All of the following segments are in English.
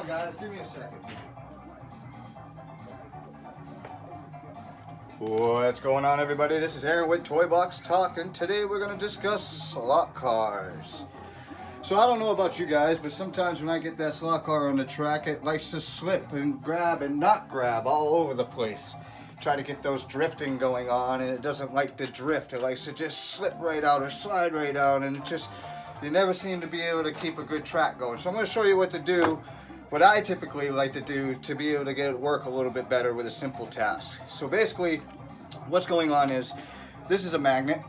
guys, give me a second. What's going on, everybody? This is Aaron with Toy Box Talk, and today we're going to discuss slot cars. So I don't know about you guys, but sometimes when I get that slot car on the track, it likes to slip and grab and not grab all over the place. Try to get those drifting going on, and it doesn't like to drift. It likes to just slip right out or slide right out, and just you never seem to be able to keep a good track going. So I'm going to show you what to do, what I typically like to do to be able to get it work a little bit better with a simple task. So basically, what's going on is, this is a magnet.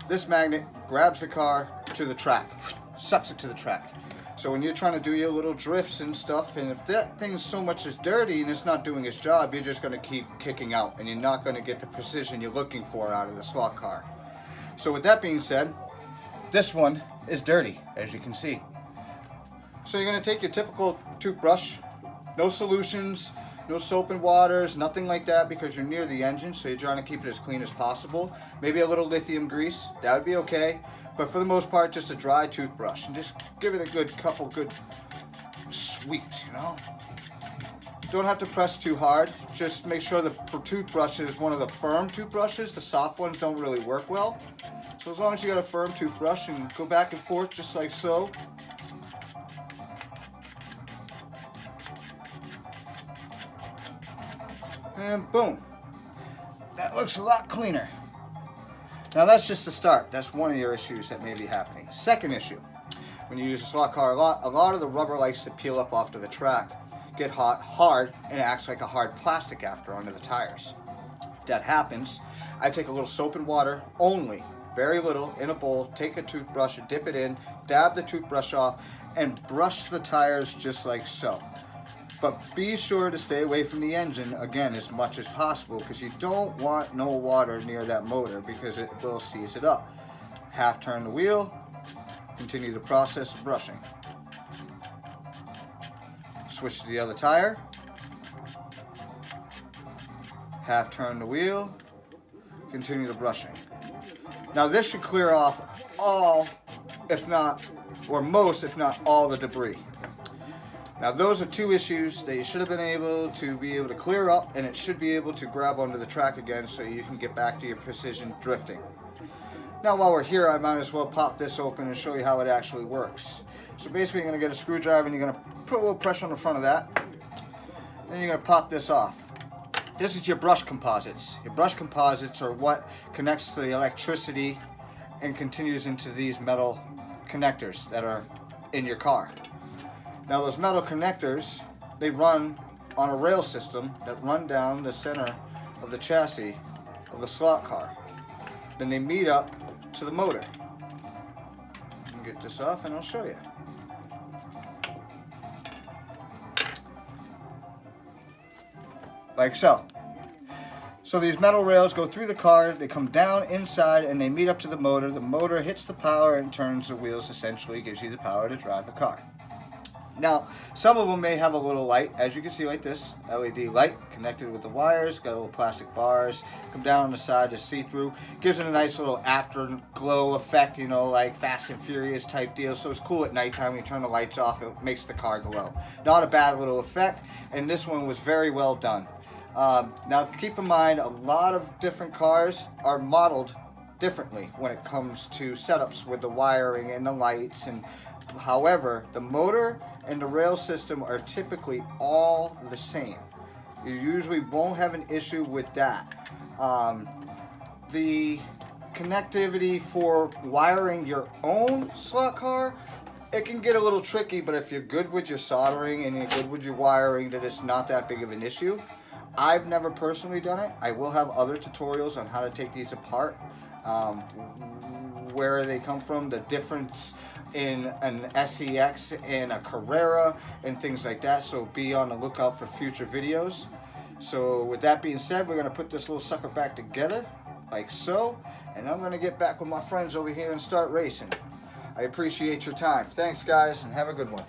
This magnet grabs the car to the track, sucks it to the track. So when you're trying to do your little drifts and stuff, and if that thing so much is dirty and it's not doing its job, you're just going to keep kicking out, and you're not going to get the precision you're looking for out of the slot car. So with that being said, this one is dirty, as you can see. So you're going to take your typical toothbrush, no solutions, no soap and waters, nothing like that, because you're near the engine, so you're trying to keep it as clean as possible. Maybe a little lithium grease, that would be okay. But for the most part, just a dry toothbrush, and just give it a good couple good sweeps, you know. Don't have to press too hard. Just make sure the toothbrush is one of the firm toothbrushes. The soft ones don't really work well. So as long as you got a firm toothbrush, and go back and forth just like so. And boom. That looks a lot cleaner. Now that's just the start. That's one of your issues that may be happening. Second issue, when you use a slot car a lot of the rubber likes to peel up off to the track, get hard, and acts like a hard plastic after onto the tires. If that happens, I take a little soap and water only, very little, in a bowl, take a toothbrush and dip it in, dab the toothbrush off, and brush the tires just like so. But be sure to stay away from the engine, again, as much as possible, because you don't want no water near that motor, because it will seize it up. Half turn the wheel, continue the process of brushing. Switch to the other tire. Half turn the wheel, continue the brushing. Now this should clear off all, if not, or most, if not all, the debris. Now those are two issues that you should have been able to clear up, and it should be able to grab onto the track again so you can get back to your precision drifting. Now while we're here, I might as well pop this open and show you how it actually works. So basically you're going to get a screwdriver and you're going to put a little pressure on the front of that. Then you're going to pop this off. This is your brush composites. Your brush composites are what connects the electricity and continues into these metal connectors that are in your car. Now those metal connectors, they run on a rail system that run down the center of the chassis of the slot car. Then they meet up to the motor. Get this off and I'll show you. Like so. So these metal rails go through the car, they come down inside, and they meet up to the motor. The motor hits the power and turns the wheels, essentially gives you the power to drive the car. Now, some of them may have a little light, as you can see, like this LED light connected with the wires, got little plastic bars, come down on the side to see through, gives it a nice little afterglow effect, you know, like Fast and Furious type deal. So it's cool at nighttime when you turn the lights off, it makes the car glow. Not a bad little effect, and this one was very well done. Now keep in mind, a lot of different cars are modeled differently when it comes to setups with the wiring and the lights, and however, the motor and the rail system are typically all the same. You usually won't have an issue with that. The connectivity for wiring your own slot car, it can get a little tricky, but if you're good with your soldering and you're good with your wiring, then it's not that big of an issue. I've never personally done it. I will have other tutorials on how to take these apart, where they come from, the difference in an SEX and a Carrera and things like that, so be on the lookout for future videos. So with that being said, we're going to put this little sucker back together like so, and I'm going to get back with my friends over here and start racing. I appreciate your time. Thanks guys, and have a good one.